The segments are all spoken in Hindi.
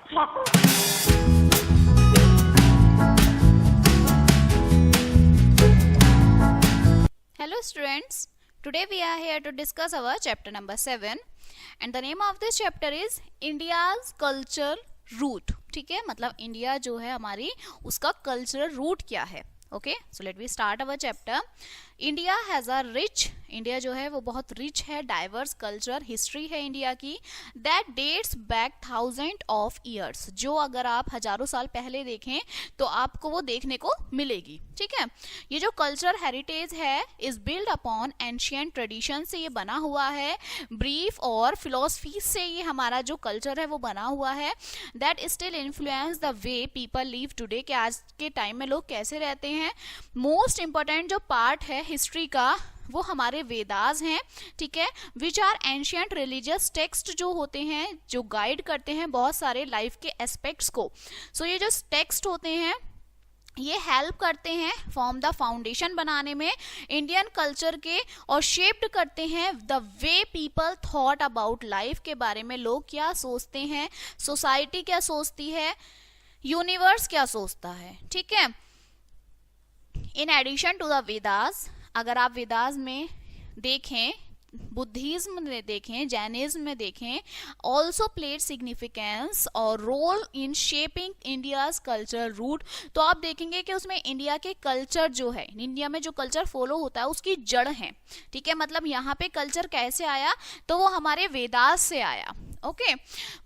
Hello students, today we are here to discuss our chapter number 7 and the name of this chapter is India's culture root. ठीक है, मतलब इंडिया जो है हमारी उसका कल्चरल रूट क्या है. Okay, so let we start our chapter. India has a rich, India जो है वो बहुत रिच है, डाइवर्स कल्चर हिस्ट्री है इंडिया की, that dates back 1000 of years. जो अगर आप हजारों साल पहले देखें तो आपको वो देखने को मिलेगी. ठीक है, ये जो कल्चर हेरिटेज है is build upon ancient tradition से ये बना हुआ है, ब्रीफ और फिलोसफी से ये हमारा जो कल्चर है वो बना हुआ है, that still influence the way people live today, कि आज के टाइम में लोग कैसे रहते हैं. मोस्ट इंपॉर्टेंट जो पार्ट है हिस्ट्री का वो हमारे वेदास हैं. ठीक है, which are ancient religious text जो होते हैं, जो गाइड करते हैं बहुत सारे लाइफ के एस्पेक्ट्स को. सो ये जो टेक्स्ट होते हैं ये हेल्प करते हैं फॉर्म द फाउंडेशन बनाने में इंडियन कल्चर के, और शेप्ड करते हैं the way people thought about life, के बारे में लोग क्या सोचते हैं, सोसाइटी क्या सोचती है, यूनिवर्स क्या सोचता है. ठीक है, in addition to the Vedas, अगर आप वेदास में देखें, बुद्धिज्म में देखें, जैनिज्म में देखें, ऑल्सो प्लेड सिग्निफिकेंस और role in shaping India's culture root. तो आप देखेंगे कि उसमें इंडिया के कल्चर जो है, इंडिया में जो कल्चर फॉलो होता है उसकी जड़ है. ठीक है, मतलब यहाँ पे कल्चर कैसे आया, तो वो हमारे वेदास से आया. ओके,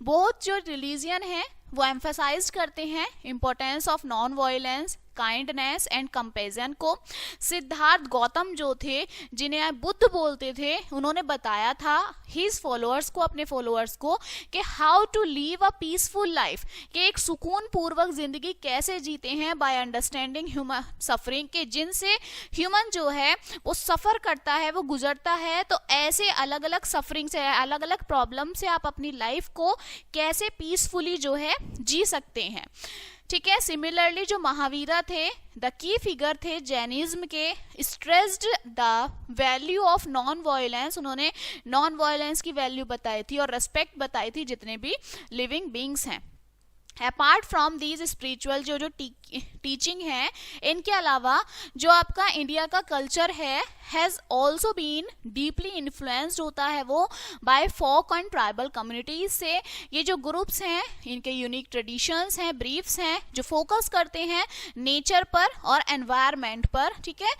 बहुत जो रिलीजियन है वो एम्फेसाइज करते हैं importance of non violence, kindness and compassion को. सिद्धार्थ गौतम जो थे, जिन्हें बुद्ध बोलते थे, उन्होंने बताया था हिज फॉलोअर्स को, अपने फॉलोअर्स को, कि how to live a peaceful life, कि एक सुकून पूर्वक जिंदगी कैसे जीते हैं, बाय अंडरस्टैंडिंग ह्यूमन सफरिंग, के जिनसे ह्यूमन जो है वो सफर करता है, वो गुजरता है. तो ऐसे अलग अलग सफरिंग से, अलग अलग प्रॉब्लम से आप अपनी लाइफ को कैसे पीसफुली जो है जी सकते हैं. ठीक है, सिमिलरली जो महावीरा थे, द की फिगर थे जैनिज्म के, stressed the value of non violence, उन्होंने नॉन वायलेंस की वैल्यू बताई थी और रेस्पेक्ट बताई थी जितने भी लिविंग बींग्स हैं. अपार्ट फ्रॉम दीज स्पिरिचुअल जो टीचिंग है, इनके अलावा जो आपका इंडिया का कल्चर है has also been deeply influenced होता है वो by folk and tribal communities से. ये जो ग्रुप्स हैं इनके यूनिक ट्रेडिशंस हैं, ब्रीफ्स हैं, जो फोकस करते हैं नेचर पर और एनवायरनमेंट पर. ठीक है,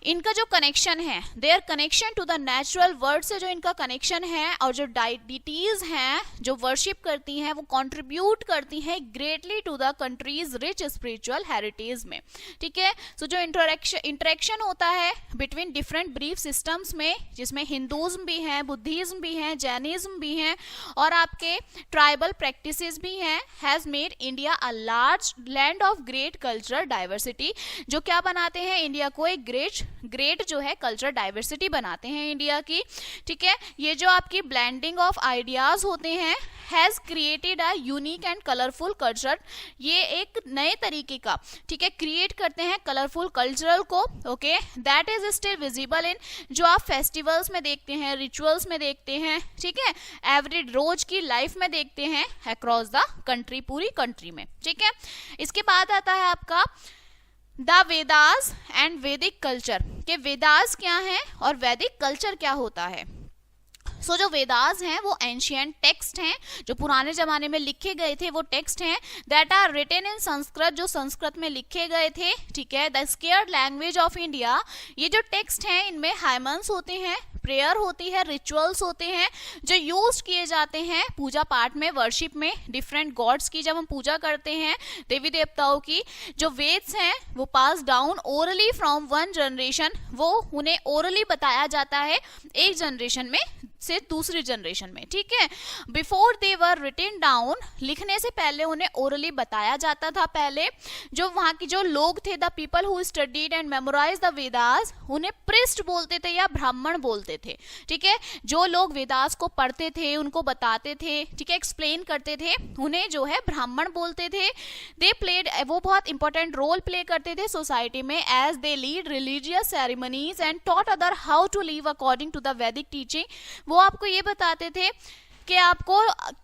इनका जो कनेक्शन है, their connection to the natural world से जो इनका कनेक्शन है, और जो डाइटीज हैं जो वर्शिप करती हैं, वो कंट्रीब्यूट करती हैं greatly to the country's rich spiritual heritage में. ठीक है, सो जो इंटरेक्शन होता है बिटवीन डिफरेंट ब्रीफ सिस्टम्स में, जिसमें हिंदुज्म भी हैं, बुद्धिज्म भी हैं, जैनिज्म भी हैं, और आपके ट्राइबल प्रैक्टिसेस भी हैं, has made India a large land of great cultural diversity, जो क्या बनाते हैं इंडिया को एक ग्रेट जो है कल्चर डाइवर्सिटी बनाते हैं इंडिया की. ठीक है, ये जो आपकी ब्लेंडिंग ऑफ आइडियाज होते हैं has created a unique and colourful culture, ये एक नए तरीके का, ठीक है, क्रिएट करते हैं कलरफुल कल्चरल को. Okay, that is still visible in, जो आप फेस्टिवल्स में देखते हैं, रिचुअल्स में देखते हैं, ठीक है, एवरी रोज की लाइफ में देखते हैं अक्रॉस द कंट्री, पूरी कंट्री में. ठीक है, इसके बाद आता है आपका द वेदास एंड वैदिक कल्चर, के वेदास क्या हैं और वैदिक कल्चर क्या होता है. सो जो वेदास हैं वो एंशियंट टेक्स्ट हैं, जो पुराने जमाने में लिखे गए थे, वो टेक्स्ट हैं that are written in Sanskrit, जो संस्कृत में लिखे गए थे. ठीक है, the sacred language of India, ये जो टेक्स्ट हैं इनमें हाइमन्स होते हैं, प्रेयर होती है, रिचुअल्स होते हैं जो यूज किए जाते हैं पूजा पाठ में, वर्शिप में, डिफरेंट गॉड्स की जब हम पूजा करते हैं, देवी देवताओं की. जो वेद्स हैं वो pass down orally from one generation, वो उन्हें ओरली बताया जाता है एक जनरेशन में से दूसरी जनरेशन में. ठीक है, before they were written down, लिखने से पहले उन्हें ओरली बताया जाता था. पहले जो वहां की जो लोग थे, the people who studied and memorise the Vedas, उन्हें प्रिस्ट बोलते थे या ब्राह्मण बोलते थे. ठीक है, जो लोग वेदास को पढ़ते थे, उनको बताते थे, ठीक है, एक्सप्लेन करते थे, उन्हें जो है ब्राह्मण बोलते थे. दे प्लेड, वो बहुत इंपॉर्टेंट रोल प्ले करते थे सोसाइटी में, as they lead religious ceremonies and taught other how to live according to the Vedic teaching. वो आपको ये बताते थे कि आपको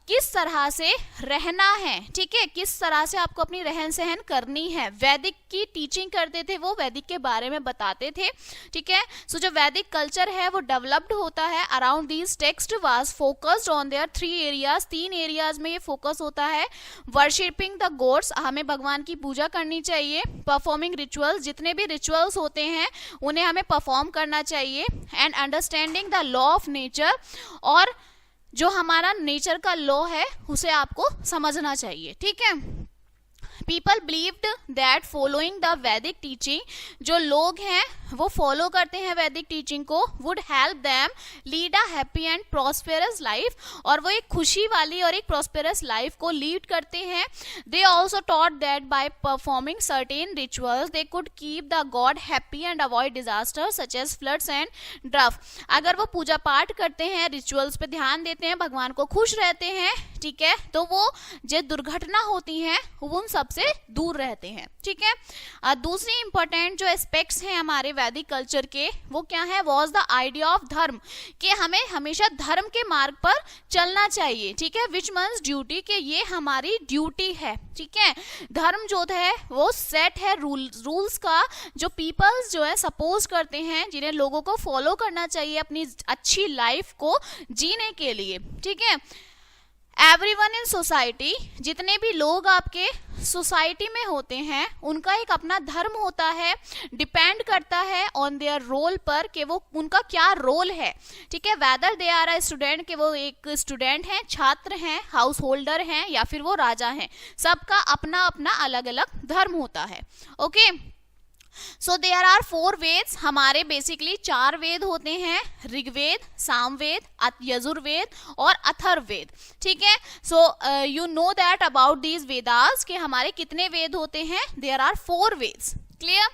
किस तरह से रहना है, ठीक है, किस तरह से आपको अपनी रहन सहन करनी है। वैदिक की टीचिंग करते थे, वो वैदिक के बारे में बताते थे, ठीक है। सो जो वैदिक कल्चर है वो डेवलप्ड होता है around these text was focused on their 3 areas, 3 areas में ये फोकस होता है। वर्शिपिंग द गॉड्स, हमें भगवान की पूजा करनी चाहिए। परफॉर्मिंग रिचुअल्स, जितने भी रिचुअल्स होते हैं उन्हें हमें परफॉर्म करना चाहिए। And understanding the law of nature, और जो हमारा नेचर का लॉ है उसे आपको समझना चाहिए, ठीक है। People believed that following the Vedic teaching, जो लोग हैं वो फॉलो करते हैं वैदिक टीचिंग को, would help them lead a happy and prosperous life, और वो एक खुशी वाली और एक प्रॉस्पेरस लाइफ को लीड करते हैं। They also taught that by performing certain rituals they could keep the god happy and avoid disaster such as floods and drought. अगर वो पूजा पाठ करते हैं, रिचुअल्स पे ध्यान देते हैं, भगवान को खुश रहते हैं, ठीक है, तो वो जो दुर्घटना होती हैं उन सबसे दूर रहते हैं, ठीक है। दूसरी इंपॉर्टेंट जो एस्पेक्ट्स हैं हमारे वैदिक कल्चर के, वो क्या है, वॉज द आइडिया ऑफ धर्म, कि हमें हमेशा धर्म के मार्ग पर चलना चाहिए, ठीक है। विच मीन्स ड्यूटी, कि ये हमारी ड्यूटी है, ठीक है। धर्म जो है वो सेट है रूल्स का, जो पीपल्स जो है सपोज करते हैं, जिन्हें लोगों को फॉलो करना चाहिए अपनी अच्छी लाइफ को जीने के लिए, ठीक है। एवरीवन इन सोसाइटी, जितने भी लोग आपके सोसाइटी में होते हैं उनका एक अपना धर्म होता है, डिपेंड करता है ऑन देयर रोल पर, कि वो उनका क्या रोल है, ठीक है। Whether they are a student, कि वो एक स्टूडेंट हैं, छात्र हैं, हाउस होल्डर हैं, या फिर वो राजा हैं, सबका अपना अपना अलग अलग धर्म होता है, okay. So there are 4 Vedas, हमारे बेसिकली 4 वेद होते हैं, ऋग्वेद, सामवेद, यजुर्वेद और अथर्ववेद, ठीक है। So you know that about these Vedas, कि हमारे कितने वेद होते हैं, there are 4 Vedas, clear.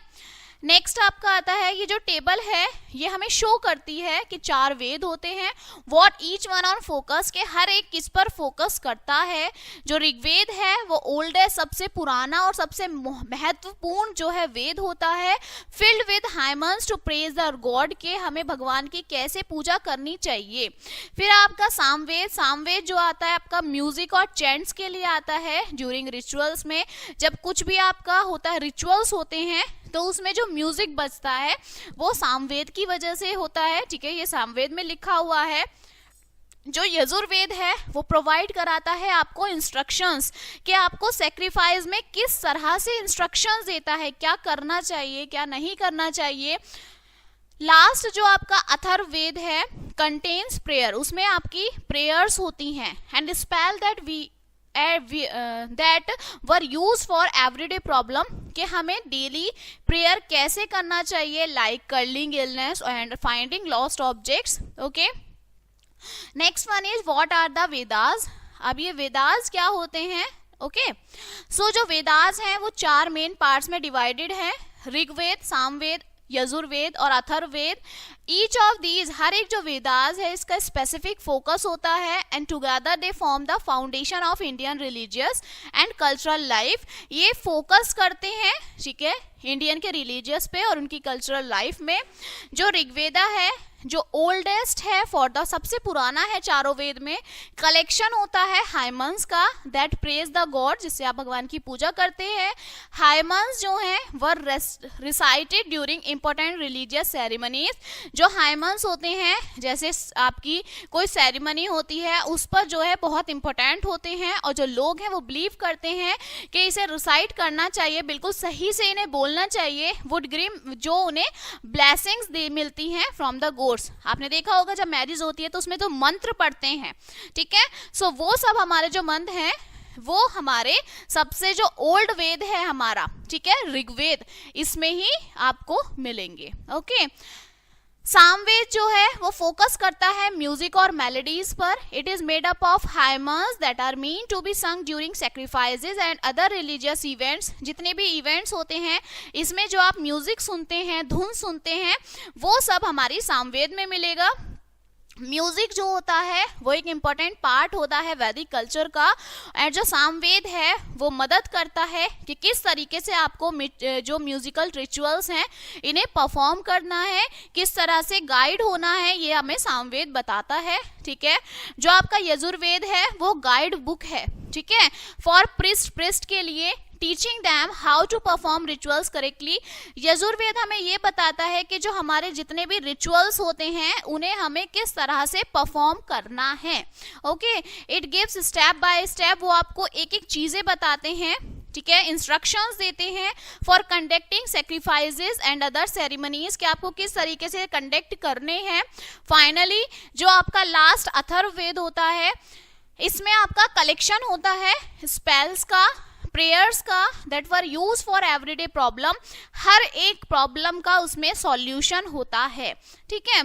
Next आपका आता है, ये जो टेबल है ये हमें शो करती है कि 4 वेद होते हैं, what each one on focus, के हर एक किस पर फोकस करता है। जो ऋग्वेद है वो ओल्डेस्ट, सबसे पुराना और सबसे महत्वपूर्ण जो है वेद होता है, filled with hymns to praise the god, के हमें भगवान की कैसे पूजा करनी चाहिए। फिर आपका सामवेद, सामवेद जो आता है आपका म्यूजिक और चैंट्स के लिए आता है, ड्यूरिंग रिचुअल्स में, जब कुछ भी आपका होता है, रिचुअल्स होते हैं, तो उसमें जो म्यूजिक बजता है वो सामवेद की वजह से होता है, ठीक है, ये सामवेद में लिखा हुआ है। जो यजुर्वेद है वो प्रोवाइड कराता है आपको इंस्ट्रक्शंस, कि आपको सेक्रीफाइस में किस तरह से इंस्ट्रक्शंस देता है, क्या करना चाहिए क्या नहीं करना चाहिए। लास्ट जो आपका अथर्ववेद है कंटेन्स प्रेयर, उसमें आपकी प्रेयर्स होती हैं, and spell that were use for everyday problem, कि हमें डेली प्रेयर कैसे करना चाहिए, like curing illness and finding lost objects, okay. Next one is what are the Vedas. अब ये वेदास क्या होते हैं, ओके। सो जो वेदास हैं वो 4 मेन पार्ट्स में डिवाइडेड है, ऋग्वेद, सामवेद, यजुर्वेद और अथर्ववेद। ईच ऑफ दीज, हर एक जो वेदास है इसका स्पेसिफिक फोकस होता है, and together they form the foundation of Indian religious and cultural life. ये फोकस करते हैं, ठीक है, इंडियन के रिलीजियस पे और उनकी कल्चरल लाइफ में। जो ऋग्वेदा है जो ओल्डेस्ट है फॉर द, सबसे पुराना है चारों वेद में, कलेक्शन होता है हाइमन्स का, दैट प्रेज द गॉड, जिससे आप भगवान की पूजा करते हैं। हाइमन्स जो हैं were recited during important religious ceremonies. जो हाइमन्स होते हैं, जैसे आपकी कोई सेरेमनी होती है उस पर जो है बहुत इंपॉर्टेंट होते हैं, और जो लोग हैं वो बिलीव करते हैं कि इसे रिसाइट करना चाहिए, बिल्कुल सही से इन्हें बोलना चाहिए, वुड ग्रीम जो उन्हें ब्लेसिंग्स मिलती हैं फ्रॉम द गॉड। आपने देखा होगा जब मैरिज होती है तो उसमें तो मंत्र पढ़ते हैं, ठीक है। सो वो सब हमारे जो मंत्र हैं वो हमारे सबसे जो ओल्ड वेद है हमारा, ठीक है, ऋग्वेद, इसमें ही आपको मिलेंगे, ओके। सामवेद जो है वो फोकस करता है म्यूजिक और मेलोडीज पर। It is made up of hymns that are mean to be sung during sacrifices and other religious events. जितने भी इवेंट्स होते हैं इसमें जो आप म्यूजिक सुनते हैं, धुन सुनते हैं, वो सब हमारी सामवेद में मिलेगा। म्यूजिक जो होता है वो एक इम्पॉर्टेंट पार्ट होता है वैदिक कल्चर का, एंड जो सामवेद है वो मदद करता है कि किस तरीके से आपको जो म्यूजिकल रिचुअल्स हैं इन्हें परफॉर्म करना है, किस तरह से गाइड होना है, ये हमें सामवेद बताता है। ठीक है, जो आपका यजुर्वेद है वो गाइड बुक है, ठीक है, फॉर प्रिस्ट के लिए, teaching them how to perform rituals correctly. Yajurveda हमें ये बताता है कि जो हमारे जितने भी रिचुअल्स होते हैं उन्हें हमें किस तरह से परफॉर्म करना है। Okay, it gives step by step, वो आपको एक एक चीजें बताते हैं, ठीक है, इंस्ट्रक्शंस देते हैं for conducting sacrifices and other ceremonies, कि आपको किस तरीके से कंडक्ट करने हैं। फाइनली जो आपका लास्ट अथर्ववेद होता है, इसमें आपका कलेक्शन होता है स्पेल्स का, प्रेयर्स का, that were use for everyday problem, हर एक प्रॉब्लम का उसमें सॉल्यूशन होता है। ठीक है,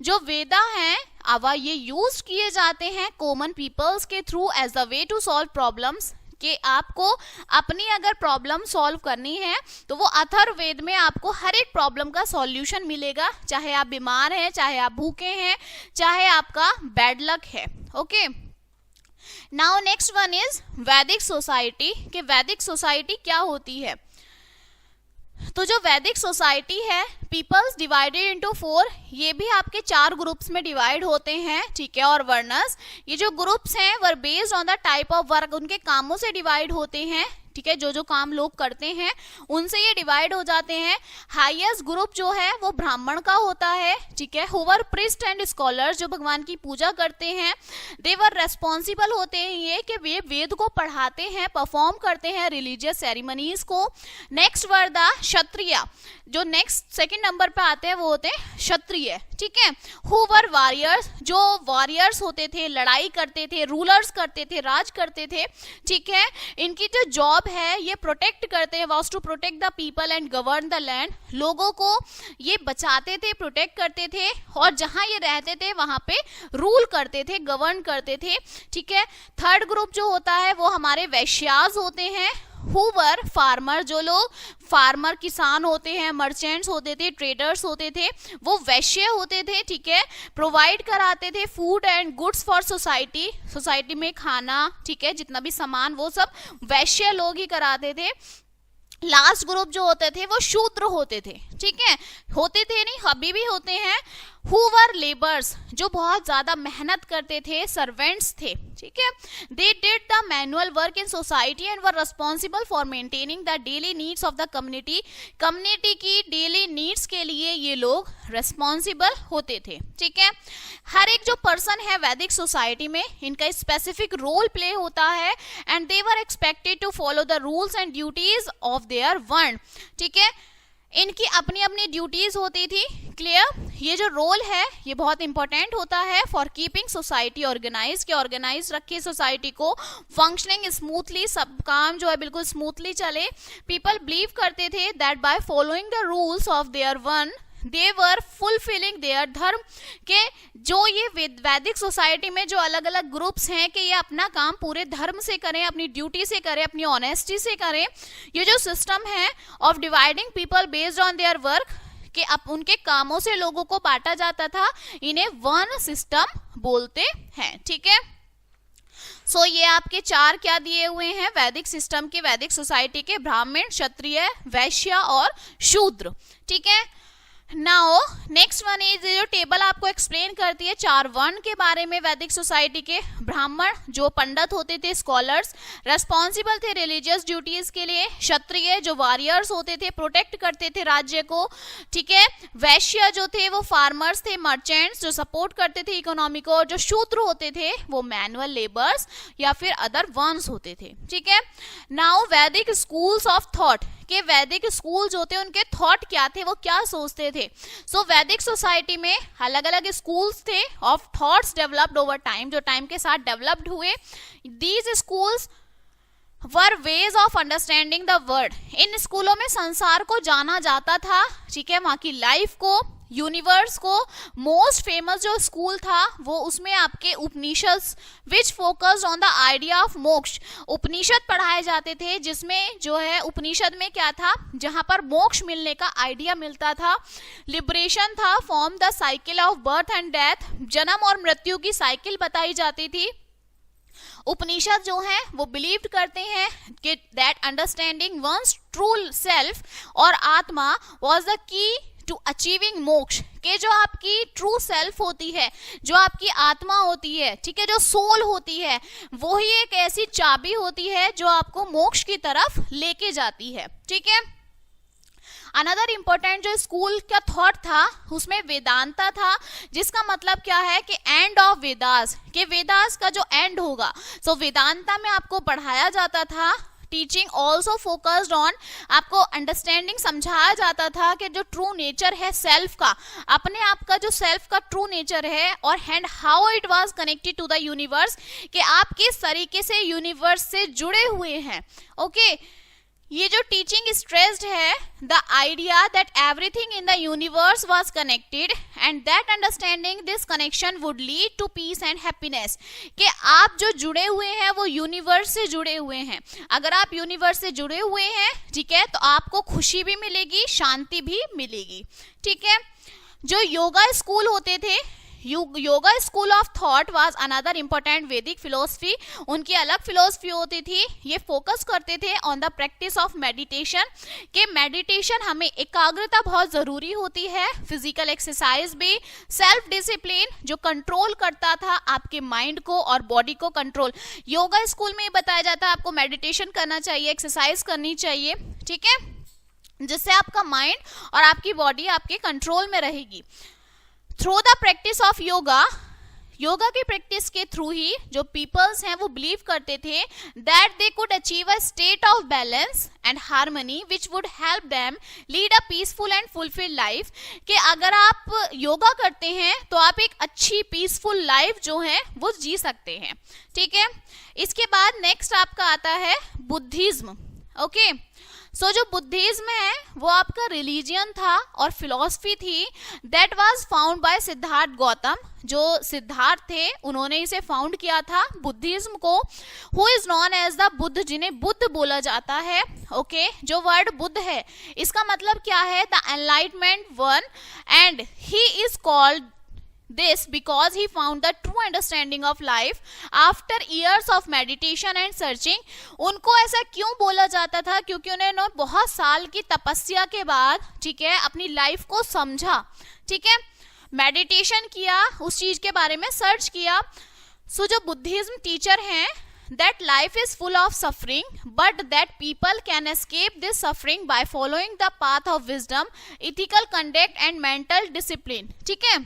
जो वेदा हैं अब ये यूज किए जाते हैं कॉमन पीपल्स के through as a way to solve problems, कि आपको अपनी अगर प्रॉब्लम सॉल्व करनी है तो वो अथर्ववेद में आपको हर एक प्रॉब्लम का सॉल्यूशन मिलेगा, चाहे आप बीमार हैं, चाहे आप भूखे हैं, चाहे आपका बैड लक है। Okay, now next one is वैदिक सोसाइटी, कि वैदिक सोसाइटी क्या होती है। तो जो वैदिक सोसाइटी है, पीपल्स डिवाइडेड इनटू 4, ये भी आपके 4 ग्रुप्स में डिवाइड होते हैं, ठीक है, और वर्नस, ये जो ग्रुप्स हैं were based on the type of work, उनके कामों से डिवाइड होते हैं, ठीक है, जो जो काम लोग करते हैं उनसे ये डिवाइड हो जाते हैं। हाईएस्ट ग्रुप जो है वो ब्राह्मण का होता है, ठीक है, हुवर प्रिस्ट एंड स्कॉलर्स, जो भगवान की पूजा करते हैं, दे वर रेस्पॉन्सिबल होते हैं ये कि वे वेद को पढ़ाते हैं, परफॉर्म करते हैं रिलीजियस सेरेमनीज को। नेक्स्ट वर द क्षत्रिय, जो नेक्स्ट सेकंड नंबर पे आते हैं वो होते हैं क्षत्रिय, ठीक है, हुवर वॉरियर्स, जो वॉरियर्स होते थे, लड़ाई करते थे, रूलर्स करते थे, राज करते थे, ठीक है, इनकी जो जॉब है ये प्रोटेक्ट करते हैं, was to protect the people and govern the land, लोगों को ये बचाते थे, प्रोटेक्ट करते थे, और जहां ये रहते थे वहां पे रूल करते थे, गवर्न करते थे। ठीक है, थर्ड ग्रुप जो होता है वो हमारे वैश्यास होते हैं, हुवर फार्मर, जो लोग फार्मर किसान होते हैं, मर्चेंट्स होते थे, ट्रेडर्स होते थे, वो वैश्य होते थे, ठीक है, प्रोवाइड कराते थे food and goods for society, society में खाना, ठीक है, जितना भी सामान वो सब वैश्य लोग ही कराते थे। लास्ट ग्रुप जो होते थे वो शूद्र होते थे, ठीक है, होते थे नहीं, अभी भी होते हैं, हुवर लेबर्स, जो बहुत ज्यादा मेहनत करते थे, सर्वेंट्स थे, ठीक है, they did the manual work in society and were responsible for maintaining the daily needs of the community, community की डेली नीड्स के लिए ये लोग रिस्पॉन्सिबल होते थे। ठीक है, हर एक जो पर्सन है वैदिक सोसाइटी में इनका स्पेसिफिक रोल प्ले होता है, and they were expected to follow the rules and duties of their varna, ठीक है, इनकी अपनी अपनी ड्यूटीज होती थी। क्लियर, ये जो रोल है ये बहुत इंपॉर्टेंट होता है फॉर कीपिंग सोसाइटी ऑर्गेनाइज, के ऑर्गेनाइज रखिए सोसाइटी को, फंक्शनिंग स्मूथली, सब काम जो है बिल्कुल स्मूथली चले। पीपल बिलीव करते थे that by following the rules of their one they were fulfilling their dharma, के जो ये वैदिक सोसाइटी में जो अलग अलग ग्रुप्स हैं कि ये अपना काम पूरे धर्म से करें, अपनी ड्यूटी से करें, अपनी ऑनेस्टी से करें। ये जो सिस्टम है of dividing people based on their work, कि अब उनके कामों से लोगों को बांटा जाता था, इन्हें वर्ण सिस्टम बोलते हैं। ठीक है, सो ये आपके 4 क्या दिए हुए हैं वैदिक सिस्टम के, वैदिक सोसाइटी के, ब्राह्मण, क्षत्रिय, वैश्य और शूद्र। ठीक है, नाउ नेक्स्ट वन इज, जो टेबल आपको एक्सप्लेन करती है 4 वर्ण के बारे में वैदिक सोसाइटी के। ब्राह्मण जो पंडित होते थे, स्कॉलर्स, रेस्पॉन्सिबल थे रिलीजियस ड्यूटीज के लिए। क्षत्रिय जो वॉरियर्स होते थे, प्रोटेक्ट करते थे राज्य को, ठीक है। वैश्य जो थे वो फार्मर्स थे, मर्चेंट्स जो सपोर्ट करते थे इकोनॉमी को। और जो शूद्र होते थे वो मैनुअल लेबर्स या फिर अदर वर्न्स होते थे, ठीक है। नाउ वैदिक स्कूल्स ऑफ थॉट, के वैदिक स्कूल जो थे उनके थॉट क्या थे, वो क्या सोचते थे। सो वैदिक सोसाइटी में अलग अलग स्कूल्स थे of thoughts developed over time, जो टाइम के साथ डेवलप्ड हुए। These schools were ways of understanding the world, इन स्कूलों में संसार को जाना जाता था, ठीक है, वहां की लाइफ को, यूनिवर्स को मोस्ट फेमस जो स्कूल था वो उसमें आपके Upanishad which focused on the idea of moksha, Upanishad पढ़ाए जाते थे, जिसमें जो है उपनिषद में क्या था, जहां पर मोक्ष मिलने का आइडिया मिलता था, लिबरेशन था, form the cycle of birth and death, जन्म और मृत्यु की साइकिल बताई जाती थी। उपनिषद जो है वो बिलीव करते हैं कि that understanding one's true self और atma was the key to achieving moksha, के जो आपकी ट्रू सेल्फ होती है, जो आपकी आत्मा होती है, ठीक है, जो सोल होती है, वो ही एक ऐसी चाबी होती है जो आपको मोक्ष की तरफ लेके जाती है। ठीक है, अनदर इंपॉर्टेंट जो स्कूल का थॉट था उसमें वेदांता था, जिसका मतलब क्या है कि एंड ऑफ वेदास, के वेदास का जो एंड होगा। सो वेदांता में आपको पढ़ाया जाता था, टीचिंग ऑल्सो फोकस्ड ऑन, आपको अंडरस्टैंडिंग समझाया जाता था कि जो ट्रू नेचर है सेल्फ का, अपने आप का जो सेल्फ का ट्रू नेचर है, और and how it was connected to the universe, कि आप किस तरीके से यूनिवर्स से जुड़े हुए हैं। ओके, ये जो टीचिंग स्ट्रेस्ड है the idea that everything in the universe was connected and that understanding this connection would lead to peace and happiness, कि आप जो जुड़े हुए हैं वो यूनिवर्स से जुड़े हुए हैं। अगर आप यूनिवर्स से जुड़े हुए हैं, ठीक है, तो आपको खुशी भी मिलेगी, शांति भी मिलेगी। ठीक है, जो योगा स्कूल होते थे, yoga school of thought was another important वैदिक फिलोसफी, उनकी अलग फिलोसफी होती थी। ये फोकस करते थे on the practice of meditation, के मेडिटेशन हमें एकाग्रता बहुत जरूरी होती है, फिजिकल एक्सरसाइज भी, सेल्फ डिसिप्लिन जो कंट्रोल करता था आपके माइंड को और बॉडी को कंट्रोल। योगा स्कूल में बताया जाता है आपको मेडिटेशन करना चाहिए, एक्सरसाइज करनी चाहिए, ठीक है, जिससे आपका माइंड और आपकी बॉडी आपके कंट्रोल में रहेगी। Through the practice of yoga, yoga की प्रैक्टिस के थ्रू ही जो पीपल्स हैं वो बिलीव करते थे that they could achieve a state of balance and harmony which would help them lead a peaceful and fulfilled life, कि अगर आप योगा करते हैं तो आप एक अच्छी पीसफुल लाइफ जो है वो जी सकते हैं। ठीक है, इसके बाद नेक्स्ट आपका आता है बुद्धिज्म। ओके, सो जो बुद्धिज्म है वो आपका रिलीजियन था और फिलॉसफी थी that was found by Siddharth Gautam, जो सिद्धार्थ थे उन्होंने इसे फाउंड किया था बुद्धिज्म को, who is known as the Buddha, जिन्हें बुद्ध बोला जाता है। ओके, जो वर्ड बुद्ध है इसका मतलब क्या है, the enlightenment one, and he is called this because he found the true understanding of life after years of meditation and searching। उनको ऐसा क्यों बोला जाता था, क्योंकि उन्होंने बहुत साल की तपस्या के बाद, ठीक है, अपनी लाइफ को समझा, ठीक है, मेडिटेशन किया, उस चीज के बारे में सर्च किया। सो जो बुद्धिज्म टीचर हैं that life is full of suffering but that people can escape this suffering by following the path of wisdom, ethical conduct and mental discipline। ठीक है,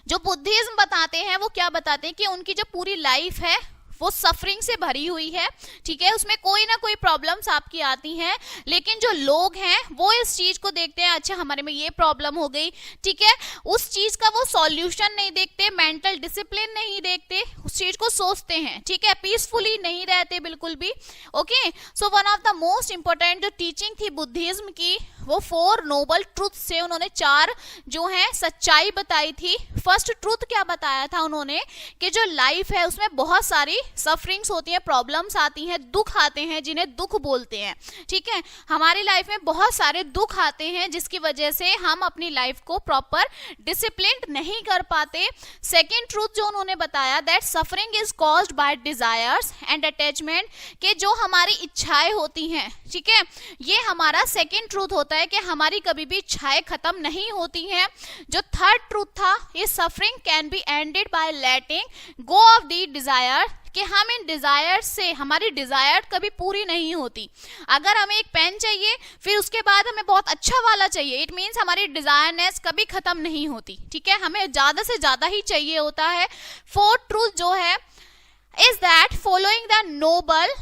जो बुद्धिज्म बताते हैं वो क्या बताते हैं कि उनकी जो पूरी लाइफ है वो सफरिंग से भरी हुई है, ठीक है, उसमें कोई ना कोई प्रॉब्लम्स आपकी आती हैं, लेकिन जो लोग हैं वो इस चीज को देखते हैं, अच्छा हमारे में ये प्रॉब्लम हो गई, ठीक है, उस चीज का वो सॉल्यूशन नहीं देखते, मेंटल डिसिप्लिन नहीं देखते, उस चीज को सोचते हैं, ठीक है, पीसफुली नहीं रहते बिल्कुल भी। Okay, so one of the most important जो टीचिंग थी बुद्धिज्म की वो 4 नोबल ट्रूथ से, उन्होंने 4 जो है सच्चाई बताई थी। फर्स्ट ट्रूथ क्या बताया था उन्होंने, कि जो लाइफ है उसमें बहुत सारी सफरिंग्स होती हैं, प्रॉब्लम्स आती हैं, दुख आते हैं, जिन्हें दुख बोलते हैं। ठीक है, हमारी लाइफ में बहुत सारे दुख आते हैं जिसकी वजह से हम अपनी लाइफ को प्रॉपर डिसिप्लिन नहीं कर पाते। सेकेंड ट्रूथ जो उन्होंने बताया that suffering is caused by desires and attachment, के जो हमारी इच्छाएं होती हैं, ठीक है, ये हमारा सेकेंड ट्रूथ होता है कि हमारी कभी भी इच्छाएं खत्म नहीं होती हैं। जो थर्ड ट्रूथ था, ये suffering can be ended by letting go of the desire, कि हम इन डिजायर से, हमारी डिजायर कभी पूरी नहीं होती। अगर हमें एक पेन चाहिए फिर उसके बाद हमें बहुत अच्छा वाला चाहिए, इट मीन्स हमारी डिजायरनेस कभी खत्म नहीं होती, ठीक है, हमें ज्यादा से ज्यादा ही चाहिए होता है। फोर्थ ट्रूथ जो है is that following the noble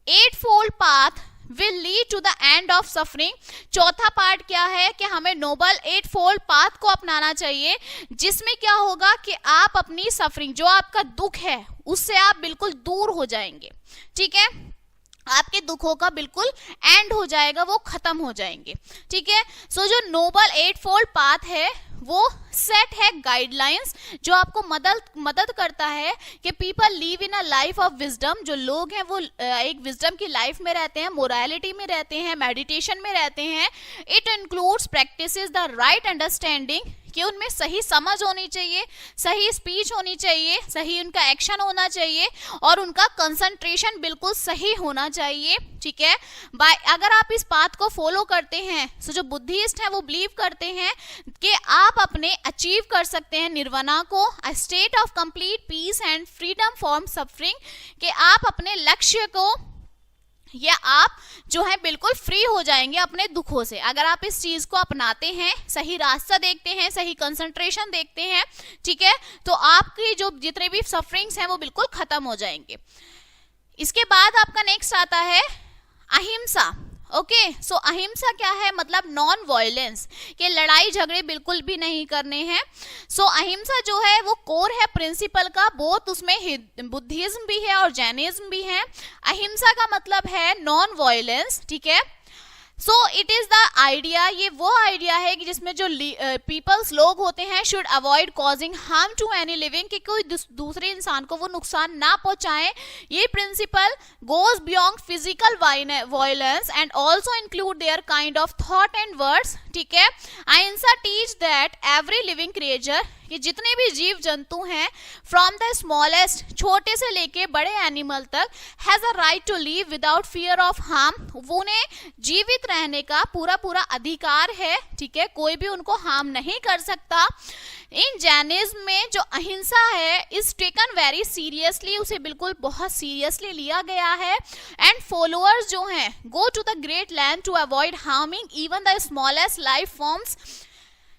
8-fold पाथ will lead to the end of suffering। चौथा पार्ट क्या है कि हमें नोबल 8-fold पाथ को अपनाना चाहिए, जिसमें क्या होगा कि आप अपनी सफरिंग, जो आपका दुख है उससे आप बिल्कुल दूर हो जाएंगे। ठीक है, आपके दुखों का बिल्कुल एंड हो जाएगा, वो खत्म हो जाएंगे, ठीक है। सो जो नोबल 8-fold पाथ है वो सेट है गाइडलाइंस जो आपको मदद करता है कि people live in a life of wisdom. जो लोग हैं वो एक विजडम की लाइफ में रहते हैं, मोरालिटी में रहते हैं, मेडिटेशन में रहते हैं। It includes practices the right understanding कि उनमें सही समझ होनी चाहिए, सही स्पीच होनी चाहिए, सही उनका एक्शन होना चाहिए और उनका कंसंट्रेशन बिल्कुल सही होना चाहिए, ठीक है। बाय अगर आप इस पाथ को फॉलो करते हैं तो जो बुद्धिस्ट हैं वो बिलीव करते हैं कि आप अपने अचीव कर सकते हैं निर्वाणा को, a state of complete peace and freedom from suffering, कि आप अपने लक्ष्य को या आप जो है बिल्कुल फ्री हो जाएंगे अपने दुखों से। अगर आप इस चीज को अपनाते हैं, सही रास्ता देखते हैं, सही कंसंट्रेशन देखते हैं, ठीक है, तो आपकी जो जितने भी सफरिंग्स हैं वो बिल्कुल खत्म हो जाएंगे। इसके बाद आपका नेक्स्ट आता है अहिंसा। ओके, सो अहिंसा क्या है? मतलब नॉन वायलेंस, के लड़ाई झगड़े बिल्कुल भी नहीं करने हैं। सो अहिंसा जो है वो कोर है प्रिंसिपल का, बोथ उसमें बुद्धिज्म भी है और जैनिज्म भी है। अहिंसा का मतलब है नॉन वायलेंस, ठीक है। So it is the idea, ये वो आइडिया है कि जिसमें जो पीपल्स लोग होते हैं should avoid causing harm to any living, कि कोई दूसरे इंसान को वो नुकसान ना पहुंचाए। ये principle goes beyond physical violence and also include their kind of thought and words, ठीक है। Ahimsa teach that every living creature, कि जितने भी जीव जंतु हैं फ्रॉम द स्मॉलेस्ट, छोटे से लेके बड़े एनिमल तक, has a right to live without fear of harm, उन्हें जीवित रहने का पूरा अधिकार है, ठीक है, कोई भी उनको हार्म नहीं कर सकता। इन जैनिज्म में जो अहिंसा है इज टेकन वेरी सीरियसली, उसे बिल्कुल बहुत सीरियसली लिया गया है। एंड फॉलोअर्स जो हैं go to the great land to avoid harming even the smallest life forms.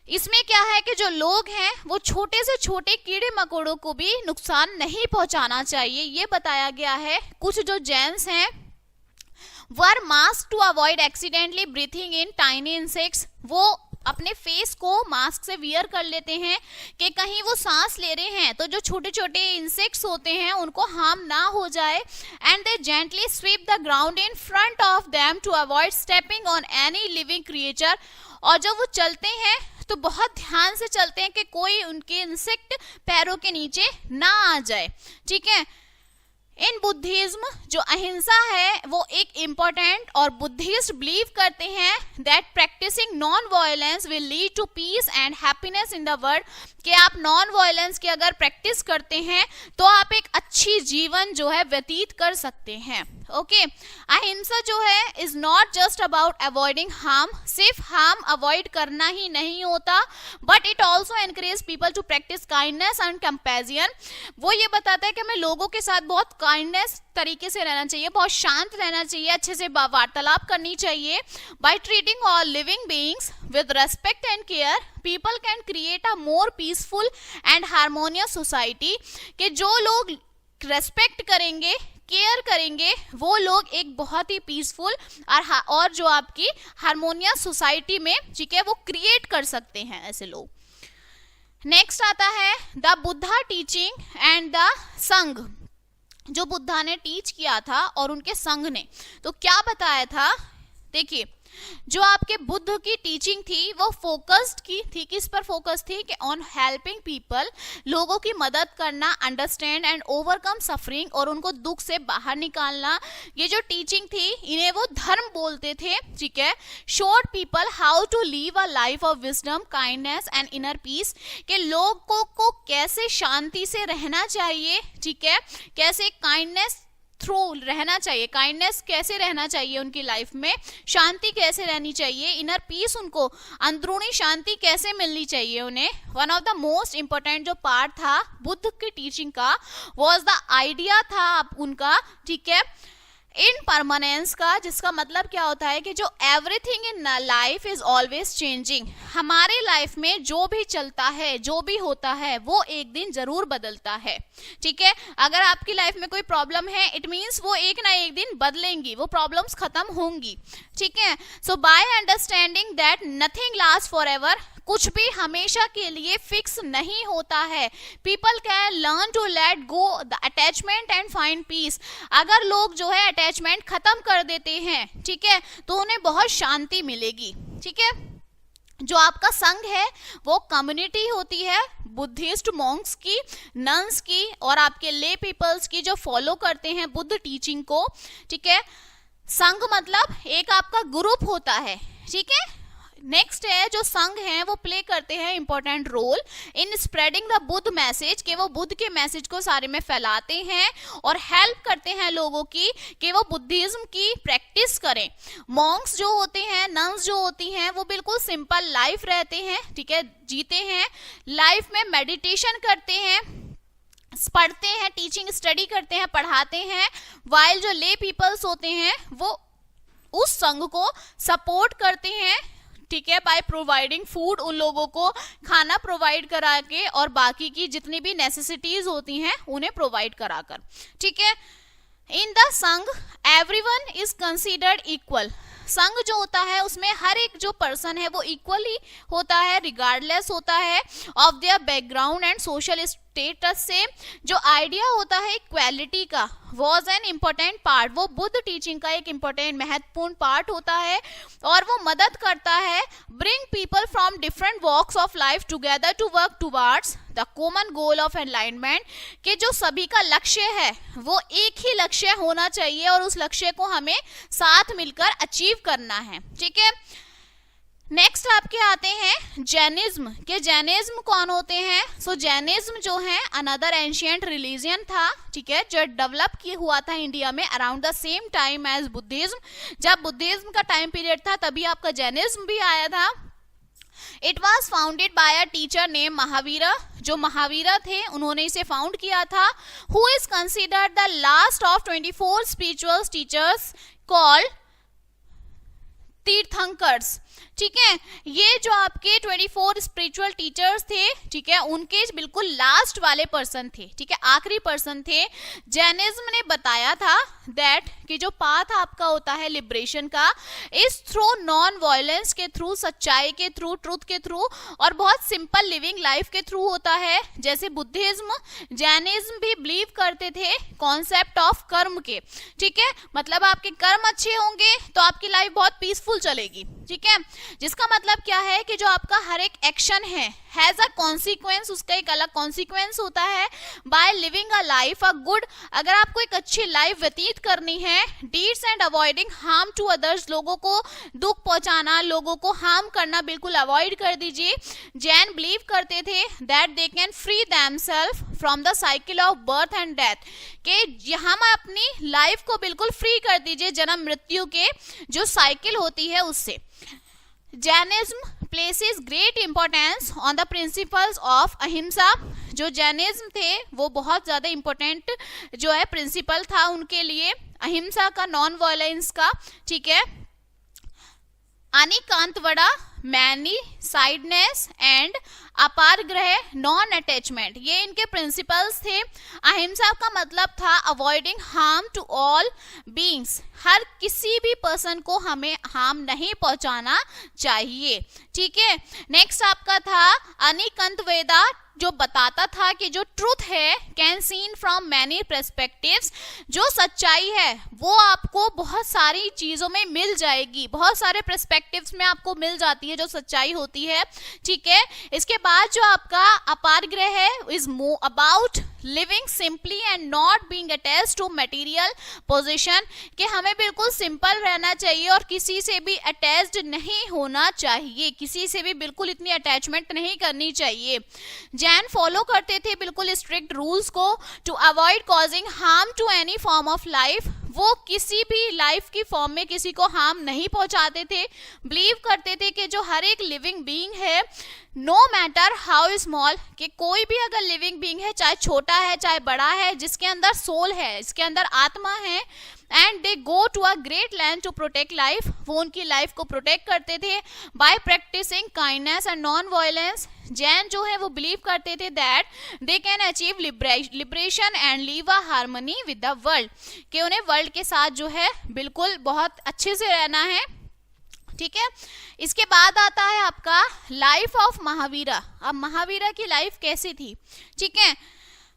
इसमें क्या है कि जो लोग हैं वो छोटे से छोटे कीड़े मकोड़ों को भी नुकसान नहीं पहुंचाना चाहिए, ये बताया गया है। कुछ जो जैन्स हैं wear mask to avoid accidentally breathing in tiny insects, वो अपने फेस को मास्क से वियर कर लेते हैं कि कहीं वो सांस ले रहे हैं तो जो छोटे छोटे इंसेक्ट्स होते हैं उनको हार्म ना हो जाए। And they gently sweep the ground in front of them to avoid stepping on any living creature, और जब वो चलते हैं तो बहुत ध्यान से चलते हैं कि कोई उनके इंसेक्ट पैरों के नीचे ना आ जाए, ठीक है। इन बुद्धिज्म जो अहिंसा है वो एक इम्पोर्टेंट, और बुद्धिस्ट बिलीव करते हैं that practising non violence will lead to peace and happiness in the world, कि आप नॉन वायलेंस की अगर प्रैक्टिस करते हैं तो आप एक अच्छी जीवन जो है व्यतीत कर सकते हैं। ओके, अहिंसा जो है is not just about avoiding harm, सिर्फ हार्म अवॉइड करना ही नहीं होता, but it also encourage people to practise kindness and compassion. वो ये बताता है कि हमें लोगों के साथ बहुत काइंडनेस तरीके से रहना चाहिए, बहुत शांत रहना चाहिए, अच्छे से वार्तालाप करनी चाहिए। By treating all living beings with respect and care, people can create a more peaceful and harmonious society, कि जो लोग रेस्पेक्ट करेंगे, केयर करेंगे, वो लोग एक बहुत ही पीसफुल और जो आपकी हार्मोनियस सोसाइटी में, ठीक है, वो क्रिएट कर सकते हैं ऐसे लोग। नेक्स्ट आता है the Buddha teaching and the संघ। जो बुद्धा ने टीच किया था और उनके संघ ने तो क्या बताया था, देखिए जो आपके बुद्ध की टीचिंग थी वो फोकस्ड की थी, किस पर फोकस थी कि ऑन हेल्पिंग पीपल, लोगों की मदद करना, अंडरस्टैंड एंड ओवरकम सफरिंग, और उनको दुख से बाहर निकालना। ये जो टीचिंग थी इन्हें वो धर्म बोलते थे, ठीक है। Showed people how to live a life of wisdom, kindness and inner peace, के लोगों को कैसे शांति से रहना चाहिए, ठीक है, कैसे काइंडनेस थ्रू रहना चाहिए, काइंडनेस कैसे रहना चाहिए उनकी लाइफ में, शांति कैसे रहनी चाहिए, इनर पीस, उनको अंदरूनी शांति कैसे मिलनी चाहिए उन्हें। One of the most important जो पार्ट था बुद्ध की टीचिंग का वाज द आइडिया था उनका, ठीक है, इन परमानेंस का, जिसका मतलब क्या होता है कि जो everything in life is always changing, हमारे लाइफ में जो भी चलता है, जो भी होता है, वो एक दिन जरूर बदलता है, ठीक है। अगर आपकी लाइफ में कोई प्रॉब्लम है, इट मीन्स वो एक ना एक दिन बदलेंगी, वो प्रॉब्लम्स खत्म होंगी, ठीक है। So by understanding that nothing last for ever, कुछ भी हमेशा के लिए फिक्स नहीं होता है. People can learn to let go the attachment and find peace. अगर लोग जो है अटैचमेंट खत्म कर देते हैं, ठीक है, तो उन्हें बहुत शांति मिलेगी. ठीक है, जो आपका संघ है वो कम्युनिटी होती है बुद्धिस्ट मॉन्क्स की, नन्स की और आपके ले पीपल्स की जो फॉलो करते हैं बुद्ध टीचिंग को. ठीक है, संघ मतलब एक आपका ग्रुप होता है. ठीक है, नेक्स्ट है जो संघ हैं वो प्ले करते हैं important role in spreading the Buddha message, कि वो बुद्ध के मैसेज को सारे में फैलाते हैं और हेल्प करते हैं लोगों की कि वो बुद्धिज्म की प्रैक्टिस करें. मॉन्क्स जो होते हैं, नन्स जो होती हैं, वो बिल्कुल सिंपल लाइफ रहते हैं. ठीक है, जीते हैं, लाइफ में मेडिटेशन करते हैं, पढ़ते हैं, टीचिंग स्टडी करते हैं, पढ़ाते हैं. वाइल जो ले पीपल्स होते हैं वो उस संघ को सपोर्ट करते हैं. ठीक है, बाय प्रोवाइडिंग फूड, उन लोगों को खाना प्रोवाइड करा के और बाकी की जितनी भी नेसेसिटीज होती हैं उन्हें प्रोवाइड कराकर. ठीक है, इन द संघ एवरीवन इज कंसीडर्ड इक्वल. संघ जो होता है उसमें हर एक जो पर्सन है वो इक्वली होता है, रिगार्डलेस होता है of their background and social status से. जो आइडिया होता है इक्वालिटी का वॉज एन इम्पोर्टेंट पार्ट, वो बुद्ध टीचिंग का एक इम्पोर्टेंट महत्वपूर्ण पार्ट होता है और वो मदद करता है bring people from different walks of life together to work towards the common goal of enlightenment, कि जो सभी का लक्ष्य है वो एक ही लक्ष्य होना चाहिए और उस लक्ष्य को हमें साथ मिलकर अचीव करना है. ठीक है, नेक्स्ट आपके आते हैं जैनिज्म, के जैनिज्म कौन होते हैं. सो जैनिज्म जो है अनदर एंशिएंट रिलीजन था. ठीक है, जो डेवलप किया हुआ था इंडिया में around the same time as Buddhism. जब बुद्धिज्म का टाइम पीरियड था तभी आपका जैनिज्म भी आया था. It was founded by a teacher name Mahavira, जो महावीरा थे उन्होंने इसे फाउंड किया था. Who is considered the last of 24 spiritual teachers called Tirthankaras. ठीक है, ये जो आपके 24 स्पिरिचुअल टीचर्स थे, ठीक है, उनके बिल्कुल लास्ट वाले पर्सन थे. ठीक है, आखिरी पर्सन थे. जैनिज्म ने बताया था दैट कि जो पाथ आपका होता है लिबरेशन का इस थ्रू नॉन वायलेंस के थ्रू, सच्चाई के थ्रू, ट्रुथ के थ्रू और बहुत सिंपल लिविंग लाइफ के थ्रू होता है. जैसे बुद्धिज्म, जैनिज्म भी बिलीव करते थे कॉन्सेप्ट ऑफ कर्म के. ठीक है, मतलब आपके कर्म अच्छे होंगे तो आपकी लाइफ बहुत पीसफुल चलेगी. ठीक है, जिसका मतलब क्या है कि जो आपका हर एक एक्शन है हैज अ कॉन्सिक्वेंस, उसका एक अलग कॉन्सिक्वेंस होता है. By living a life a good, अगर आपको एक अच्छी लाइफ व्यतीत करनी है, deeds and avoiding harm to others, लोगों को दुख पहुंचाना, लोगों को हार्म करना बिल्कुल अवॉइड कर दीजिए. जैन बिलीव करते थे that they can free themselves from the cycle of birth and death, कि हम अपनी लाइफ को बिल्कुल फ्री कर दीजिए जन्म मृत्यु के जो साइकिल होती है उससे. Jainism places great importance on the principles of अहिंसा. जो जैनिज्म थे वो बहुत ज्यादा इंपॉर्टेंट जो है प्रिंसिपल था उनके लिए, अहिंसा का, नॉन वायलेंस का. ठीक है, Anekantavada, many sidedness and Aparigraha, non attachment, ये इनके प्रिंसिपल्स थे. अहिंसा का मतलब था avoiding harm to all beings, हर किसी भी पर्सन को हमें हार्म नहीं पहुंचाना चाहिए. ठीक है, नेक्स्ट आपका था अनिकंतवेदा, जो बताता था कि जो ट्रूथ है can seen from many perspectives, जो सच्चाई है वो आपको बहुत सारी चीजों में मिल जाएगी, बहुत सारे पर्सपेक्टिव्स में आपको मिल जाती है जो सच्चाई होती है. ठीक है, इसके बाद जो आपका अपारग्रह है is about living simply and not being attached to material possession, कि हमें बिल्कुल सिंपल रहना चाहिए और किसी से भी अटैच्ड नहीं होना चाहिए, किसी से भी बिल्कुल इतनी अटैचमेंट नहीं करनी चाहिए. जैन फॉलो करते थे बिल्कुल स्ट्रिक्ट रूल्स को to avoid causing harm to any form of life, वो किसी भी लाइफ की फॉर्म में किसी को हार्म नहीं पहुंचाते थे. बिलीव करते थे कि जो हर एक लिविंग बीइंग है, नो मैटर हाउ स्मॉल, कि कोई भी अगर लिविंग बीइंग है, चाहे छोटा है चाहे बड़ा है, जिसके अंदर सोल है, इसके अंदर आत्मा है, and they go to a great land to protect life, वो उनकी लाइफ को प्रोटेक्ट करते थे by practising kindness and non violence. Jain जो है वो बिलीव करते थे that they can achieve liberation and live a harmony with the world, कि उन्हें वर्ल्ड के साथ जो है बिल्कुल बहुत अच्छे से रहना है. ठीक है। इसके बाद आता है आपका लाइफ ऑफ महावीरा। अब महावीरा की लाइफ कैसी थी, ठीक है।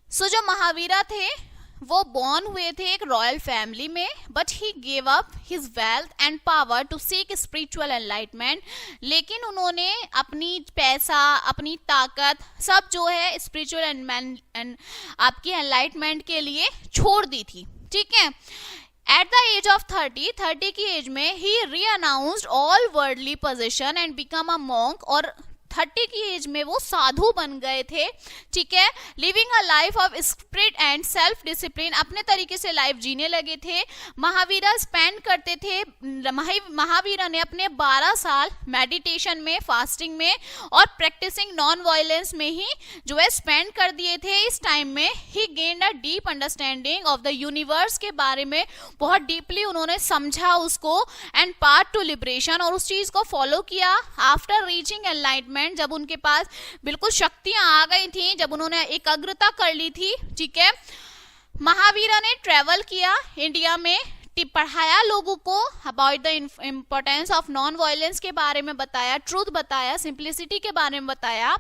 सो जो महावीरा थे वो बॉर्न हुए थे एक रॉयल फैमिली में, but he gave up his wealth and power to seek spiritual enlightenment. लेकिन उन्होंने अपनी पैसा, अपनी ताकत सब जो है स्पिरिचुअल एंड आपकी एनलाइटमेंट के लिए छोड़ दी थी, ठीक है। एट द एज ऑफ 30 की एज में ही renounced all worldly position and become a monk, और 30 की एज में वो साधु बन गए थे, ठीक है। Living a life of spirit and self discipline, अपने तरीके से लाइफ जीने लगे थे। महावीरा स्पेंड करते थे, महावीरा ने अपने 12 साल मेडिटेशन में, फास्टिंग में और प्रैक्टिसिंग नॉन वायलेंस में ही जो है स्पेंड कर दिए थे। इस टाइम में ही gained a deep understanding of the universe के बारे में, बहुत डीपली उन्होंने समझा उसको, एंड पाथ टू लिबरेशन, और उस चीज को फॉलो किया। आफ्टर रीचिंग एनलाइटमेंट, जब उनके पास बिल्कुल शक्तियां आ गई थी, जब उन्होंने एकाग्रता कर ली थी, ठीक है, महावीरा ने ट्रेवल किया इंडिया में, पढ़ाया लोगों को about the importance of non violence के बारे में बताया, ट्रूथ बताया, सिंप्लिसिटी के बारे में बताया।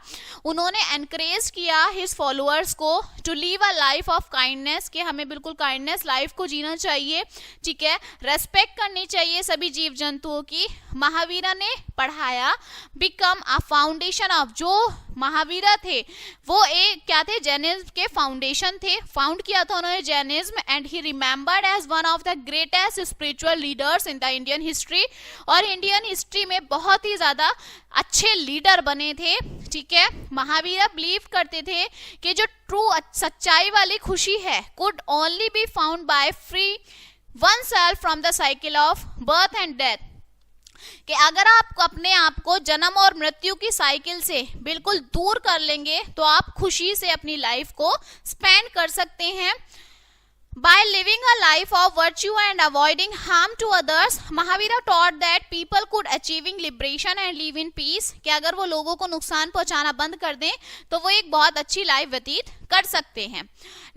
उन्होंने एनकरेज किया हिज फॉलोअर्स को to live a life of kindness, कि हमें बिल्कुल काइंडनेस लाइफ को जीना चाहिए, ठीक है, रेस्पेक्ट करनी चाहिए सभी जीव जंतुओं की। महावीरा ने पढ़ाया बिकम अ फाउंडेशन ऑफ, जो महावीरा थे वो एक क्या थे, जैनिज्म के फाउंडेशन थे, फाउंड किया था उन्होंने Jainism, and he remembered as one of the greatest spiritual leaders in the Indian history, और इंडियन हिस्ट्री में बहुत ही ज्यादा अच्छे लीडर बने थे, ठीक है। महावीरा बिलीव करते थे कि जो ट्रू सच्चाई वाली खुशी है could only be found by free one self from the cycle of birth and death, कि अगर आप अपने आप को जन्म और मृत्यु की साइकिल से बिल्कुल दूर कर लेंगे तो आप खुशी से अपनी लाइफ को स्पेंड कर सकते हैं। By living a life of virtue and avoiding harm to others, Mahavira taught that people could achieving liberation and live in peace, कि अगर वो लोगों को नुकसान पहुंचाना बंद कर दें तो वो एक बहुत अच्छी लाइफ व्यतीत कर सकते हैं।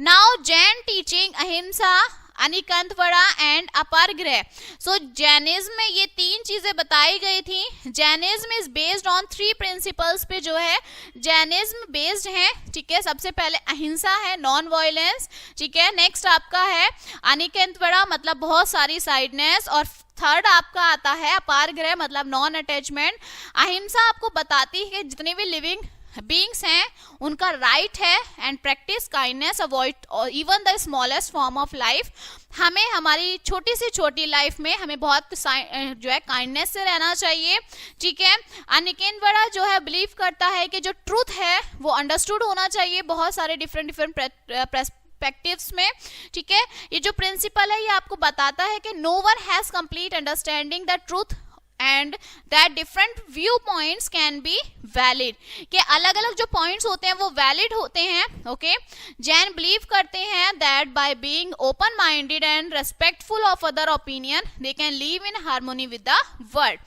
Now Jain teaching अहिंसा, अनिकंथवड़ा एंड अपारग्रह। सो जैनिज्म में ये 3 चीजें बताई गई थी। Jainism is based on 3 principles पे जो है जैनिज्म बेस्ड है, ठीक है। सबसे पहले अहिंसा है, नॉन वायलेंस, ठीक है। नेक्स्ट आपका है अनिकंथवड़ा, मतलब बहुत सारी साइडनेस, और थर्ड आपका आता है अपारग्रह, मतलब नॉन अटैचमेंट। अहिंसा आपको बताती है कि जितने भी लिविंग बीइंग्स हैं उनका राइट है, and practice kindness, avoid even the smallest form of life. हमें हमारी छोटी से छोटी लाइफ में हमें बहुत जो है काइंडनेस से रहना चाहिए, ठीक है। अनिकेतवड़ा जो है बिलीव करता है कि जो ट्रूथ है वो अंडरस्टूड होना चाहिए बहुत सारे डिफरेंट पर्सपेक्टिव्स में, ठीक है। ये जो प्रिंसिपल है ये आपको बताता है कि no one has complete understanding the truth and that different view points can be valid, कि अलग अलग जो पॉइंट्स होते हैं वो वैलिड होते हैं, ओके। जैन बिलीव करते हैं that by being open minded and respectful of other opinion they can live in harmony with the world,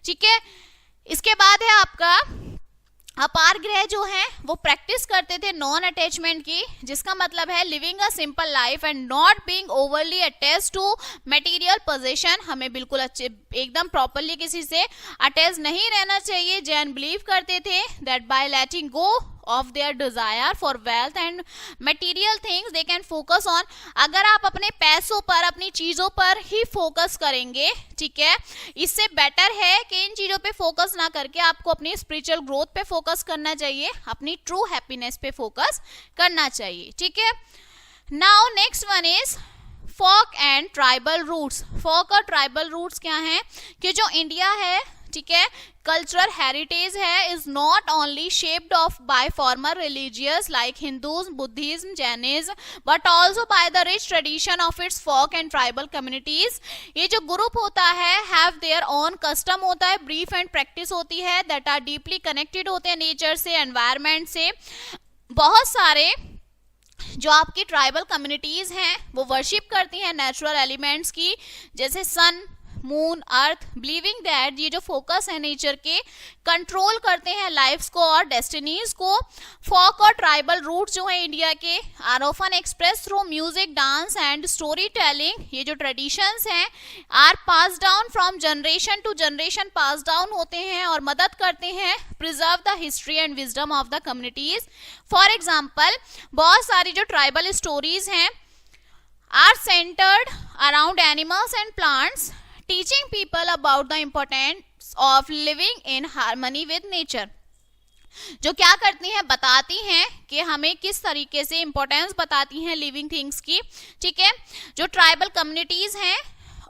ठीक है। इसके बाद है आपका अपारग्रह जो है वो प्रैक्टिस करते थे नॉन अटैचमेंट की, जिसका मतलब है living a simple life and not being overly attached to material possession. हमें बिल्कुल अच्छे एकदम प्रॉपरली किसी से अटैच नहीं रहना चाहिए। जैन बिलीव करते थे that bye letting go of their desire for wealth and material things they can focus on, अगर आप अपने पैसों पर, अपनी चीजों पर ही फोकस करेंगे, ठीक है, इससे बेटर है कि इन चीजों पे फोकस ना करके आपको अपनी स्पिरिचुअल ग्रोथ पे फोकस करना चाहिए, अपनी ट्रू हैप्पीनेस पे फोकस करना चाहिए, ठीक है। Now next one is folk and tribal roots. Folk और ट्राइबल रूट्स क्या हैं, कि जो इंडिया है, ठीक है, कल्चरल हेरिटेज है, is not only shaped of by former religious like Hindus, Buddhism, Jainism, but also by the rich tradition of its folk and tribal communities. ये जो ग्रुप होता है हैव देयर ओन कस्टम होता है, ब्रीफ एंड प्रैक्टिस होती है दैट आर डीपली कनेक्टेड होते हैं नेचर से, एनवायरमेंट से। बहुत सारे जो आपकी ट्राइबल कम्युनिटीज हैं वो वर्शिप करती हैं नेचुरल एलिमेंट्स की, जैसे सन, मून, अर्थ, बिलीविंग दैट ये जो फोकस है नेचर के कंट्रोल करते हैं लाइफ्स को और डेस्टिनीज को। फोक और ट्राइबल रूट जो है इंडिया के are often express through music, dance and story telling. ये जो ट्रेडिशंस हैं are pass down from generation to generation, pass down होते हैं और मदद करते हैं preserve the history and wisdom of the communities. For example बहुत सारी जो ट्राइबल स्टोरीज हैं are centered around animals and plants, teaching people about the importance of living in harmony with nature। जो क्या करती हैं, बताती हैं कि हमें किस तरीके से इंपॉर्टेंस बताती हैं लिविंग थिंग्स की। ठीक है, जो ट्राइबल कम्युनिटीज हैं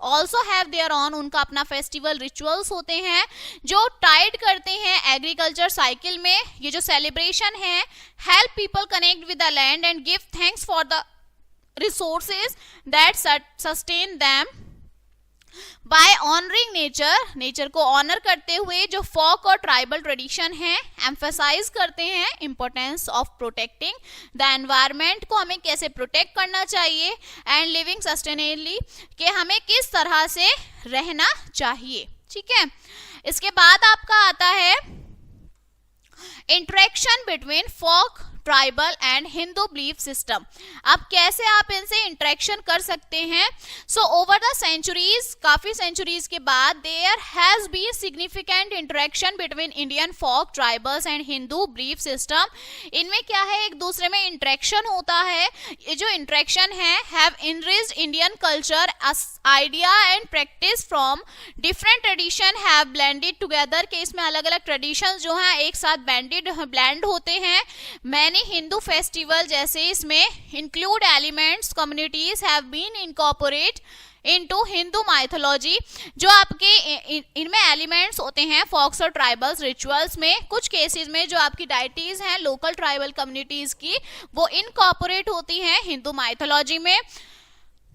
ऑल्सो हैव देयर ऑन, उनका अपना फेस्टिवल रिचुअल्स होते हैं जो टाइड करते हैं एग्रीकल्चर साइकिल में। ये जो सेलिब्रेशन है help people connect with the land and give thanks for the resources that sustain them by honoring nature को ऑनर करते हुए जो फोक और ट्राइबल ट्रेडिशन है एम्फेसाइज करते हैं importance of protecting the environment को, हमें कैसे प्रोटेक्ट करना चाहिए एंड लिविंग सस्टेनेबली, कि हमें किस तरह से रहना चाहिए। ठीक है, इसके बाद आपका आता है interaction between folk, tribal and Hindu belief system. अब कैसे आप इनसे इंटरेक्शन कर सकते हैं। सो ओवर द सेंचुरीज, काफी सेंचुरीज के बाद there has been significant interaction between Indian folk, tribals and Hindu belief system. इनमें क्या है, एक दूसरे में इंटरेक्शन होता है। ये जो इंटरेक्शन है have enriched Indian culture, idea and practice from different tradition have blended together, के इसमें अलग अलग ट्रेडिशन जो हैं एक साथ ब्लेंड होते हैं। मैनी हिंदू फेस्टिवल जैसे इसमें include elements, communities have been incorporate into Hindu mythology. जो आपके इनमें एलिमेंट्स होते हैं फोक्स और ट्राइबल्स रिचुअल्स में, कुछ केसेस में जो आपकी डाइटीज हैं लोकल ट्राइबल कम्युनिटीज की वो इनकॉर्पोरेट होती हैं हिंदू माइथोलॉजी में।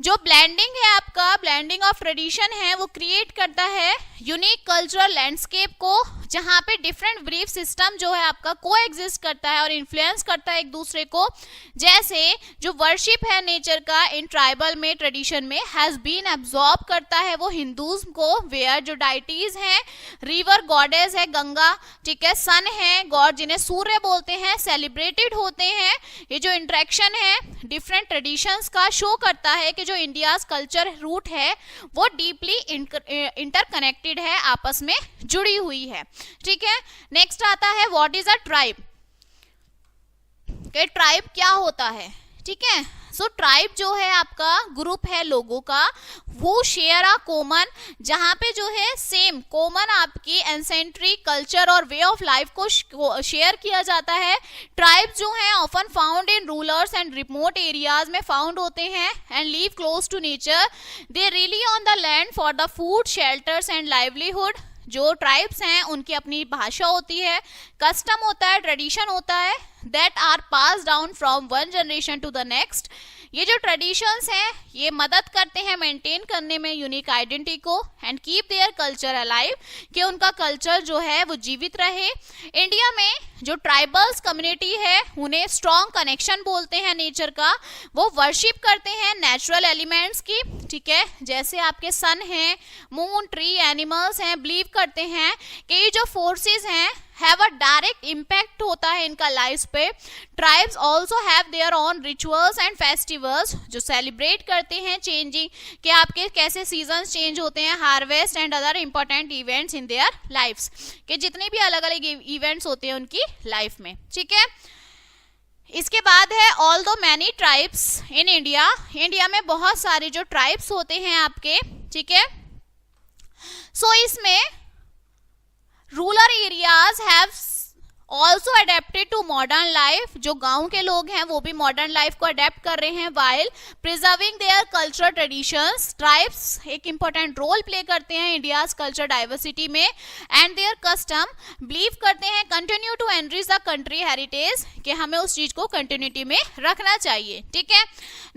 जो ब्लेंडिंग है आपका, ब्लेंडिंग ऑफ ट्रेडिशन है, वो क्रिएट करता है यूनिक कल्चरल लैंडस्केप को, जहाँ पे डिफरेंट बिलीफ सिस्टम जो है आपका को एग्जिस्ट करता है और इन्फ्लुएंस करता है एक दूसरे को। जैसे जो वर्शिप है नेचर का इन ट्राइबल में ट्रेडिशन में हैज बीन एब्जॉर्ब करता है वो हिंदूज को, वेयर जो डाइटीज हैं, रिवर गॉडेस है गंगा, ठीक है, सन है गॉड जिन्हें सूर्य बोलते हैं, सेलिब्रेटेड होते हैं। ये जो इंटरेक्शन है डिफरेंट ट्रेडिशंस का शो करता है कि जो इंडिया कल्चर रूट है वो डीपली इंटरकनेक्टेड है, आपस में जुड़ी हुई है। ठीक है, नेक्स्ट आता है what is a tribe. Tribe क्या होता है। ठीक है, सो ट्राइब जो है आपका ग्रुप है लोगों का वो शेयर आ कॉमन, जहाँ पे जो है सेम कॉमन आपकी एंसेंट्री कल्चर और वे ऑफ लाइफ को शेयर किया जाता है। ट्राइब जो है often found in rurals and remote areas में फाउंड होते हैं and live close to nature. They rely on the land for the food, shelters and livelihood. जो ट्राइब्स हैं उनकी अपनी भाषा होती है, कस्टम होता है, ट्रेडिशन होता है that are pass down from one generation to the next. ये जो ट्रेडिशंस हैं ये मदद करते हैं मेंटेन करने में यूनिक आइडेंटिटी को and keep their culture alive, कि उनका कल्चर जो है वो जीवित रहे। इंडिया में जो ट्राइबल्स कम्युनिटी है उन्हें स्ट्रॉन्ग कनेक्शन बोलते हैं नेचर का, वो वर्शिप करते हैं नेचुरल एलिमेंट्स की। ठीक है, जैसे आपके सन है, मून, ट्री, एनिमल्स हैं, बिलीव करते हैं कि ये जो फोर्सेस हैं हैव अ डायरेक्ट इम्पैक्ट होता है इनका लाइफ पे। Tribes also have their on rituals and festivals जो सेलिब्रेट करते हैं चेंजिंग, कि आपके कैसे सीजन्स चेंज होते हैं, harvest and other important events in their lives, कि जितने भी अलग अलग इवेंट्स होते हैं उनकी लाइफ में। ठीक है, इसके बाद है although many tribes in India. India में बहुत सारे जो ट्राइब्स होते हैं आपके, ठीक है, सो इसमें rural areas have also adapted to modern life. जो गांव के लोग हैं वो भी मॉडर्न लाइफ को अडेप्ट कर रहे हैं while preserving their cultural traditions. Tribes एक इंपॉर्टेंट रोल प्ले करते हैं इंडियाज कल्चर डाइवर्सिटी में एंड देयर कस्टम बिलीव करते हैं continue to enrich the country heritage, कि हमें उस चीज को कंटिन्यूटी में रखना चाहिए। ठीक है,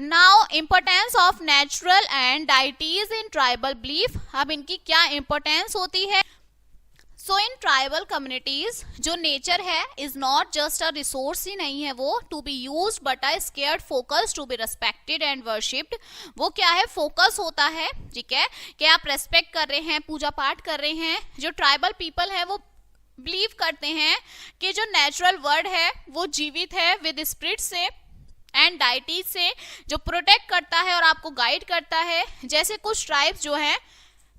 now importance of natural and deities in tribal belief. अब इनकी क्या इंपॉर्टेंस होती है। सो इन ट्राइबल कम्युनिटीज जो नेचर है is not just a resource ही नहीं है वो to be used but a sacred focus to be respected and worshipped. वो क्या है, फोकस होता है, ठीक है, कि आप रेस्पेक्ट कर रहे हैं, पूजा पाठ कर रहे हैं। जो ट्राइबल पीपल है वो बिलीव करते हैं कि जो नेचुरल वर्ल्ड है वो जीवित है विद स्पिरिट से एंड डाइटीज से, जो प्रोटेक्ट करता है और आपको गाइड करता है। जैसे कुछ ट्राइब्स जो हैं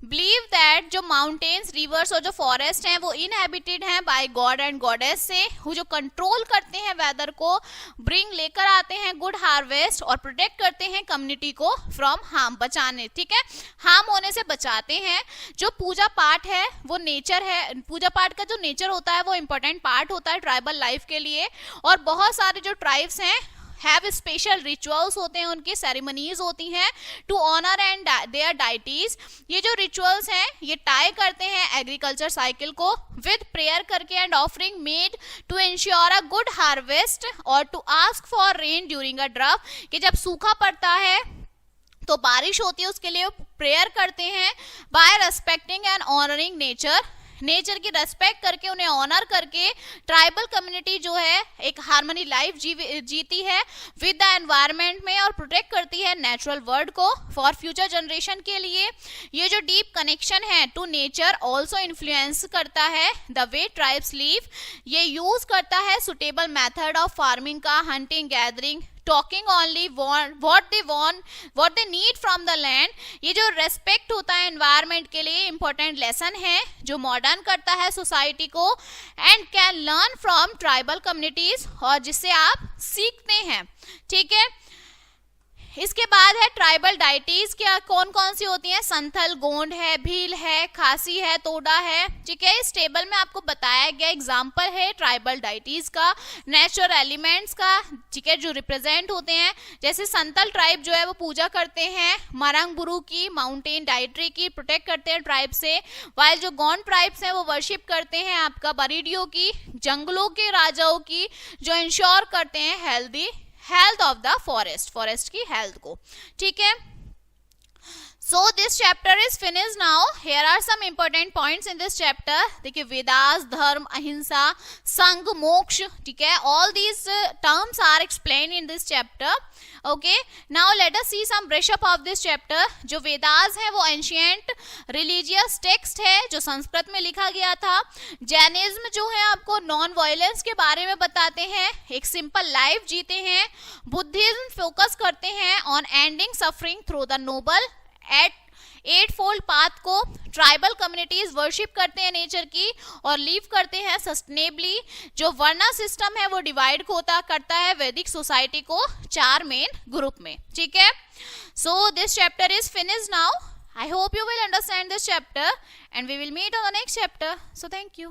बिलीव दैट जो माउंटेन्स, रिवर्स और जो फॉरेस्ट हैं वो इनहेबिटेड हैं बाय गॉड एंड गॉडेस से, वो जो कंट्रोल करते हैं वेदर को, ब्रिंग लेकर आते हैं गुड हार्वेस्ट और प्रोटेक्ट करते हैं कम्युनिटी को फ्रॉम हार्म, बचाने, ठीक है, हार्म होने से बचाते हैं। जो पूजा पाठ है वो नेचर है, पूजा पाठ का जो नेचर होता है वो इंपॉर्टेंट पार्ट होता है ट्राइबल लाइफ के लिए। और बहुत सारे जो ट्राइब्स हैं हैव स्पेशल रिचुअल्स होते हैं, उनकी सेरेमनीज होती हैं to honour and their deities. ये जो रिचुअल्स हैं ये टाई करते हैं एग्रीकल्चर साइकिल को विद प्रेयर करके and offering made to ensure a good harvest और to ask for rain during a drought, कि जब सूखा पड़ता है तो बारिश होती है उसके लिए प्रेयर करते हैं by respecting and honouring nature. Nature की रेस्पेक्ट करके, उन्हें ऑनर करके ट्राइबल कम्युनिटी जो है एक हार्मनी लाइफ जीती है विद द एनवायरनमेंट में और प्रोटेक्ट करती है नेचुरल वर्ल्ड को फॉर फ्यूचर जनरेशन के लिए। ये जो डीप कनेक्शन है टू नेचर ऑल्सो इन्फ्लुएंस करता है द वे ट्राइब्स लिव। ये यूज करता है सुटेबल मेथड ऑफ फार्मिंग का, hunting, gathering, talking only what they need from the land. ये जो रेस्पेक्ट होता है एनवायरनमेंट के लिए इंपॉर्टेंट लेसन है जो मॉडर्न करता है सोसाइटी को and can learn from tribal communities, और जिससे आप सीखते हैं, ठीक है। इसके बाद है ट्राइबल डाइटीज, क्या कौन कौन सी होती हैं, संथल, गोंड है, भील है, खासी है, तोड़ा है, ठीक है। इस टेबल में आपको बताया गया एग्जांपल है ट्राइबल डाइटीज का, नेचुरल एलिमेंट्स का, ठीक है, जो रिप्रेजेंट होते हैं। जैसे संथल ट्राइब जो है वो पूजा करते हैं मरंगबुरु की, माउंटेन डाइट्री की, प्रोटेक्ट करते हैं ट्राइब से, वाइल जो गोंड ट्राइब्स हैं वो वर्शिप करते हैं आपका बरीडियो की, जंगलों के राजाओं की, जो इंश्योर करते हैं हेल्थ ऑफ द फॉरेस्ट की हेल्थ को, ठीक है। So this chapter is finished now. Here are some important points in this chapter. देखिए वेदास, धर्म, अहिंसा, संघ, मोक्ष, ठीक है, all these terms are explained in this chapter. Okay, now let us see some brush up of this chapter. जो वेदास है वो एंशिएंट रिलीजियस टेक्स्ट है जो संस्कृत में लिखा गया था। जैनिज्म जो है आपको नॉन वायलेंस के बारे में बताते हैं, एक सिंपल लाइफ जीते हैं। बुद्धिज्म फोकस करते हैं on ending suffering through the noble eight fold path को। ट्राइबल कम्युनिटीज वर्शिप करते हैं नेचर की और लीव करते हैं सस्टेनेबली। जो वर्ना सिस्टम है वो डिवाइड करता है वैदिक सोसाइटी को 4 मेन ग्रुप में, ठीक है। So this chapter is finished now. I hope you will understand this chapter and we will meet on the next chapter. So thank you.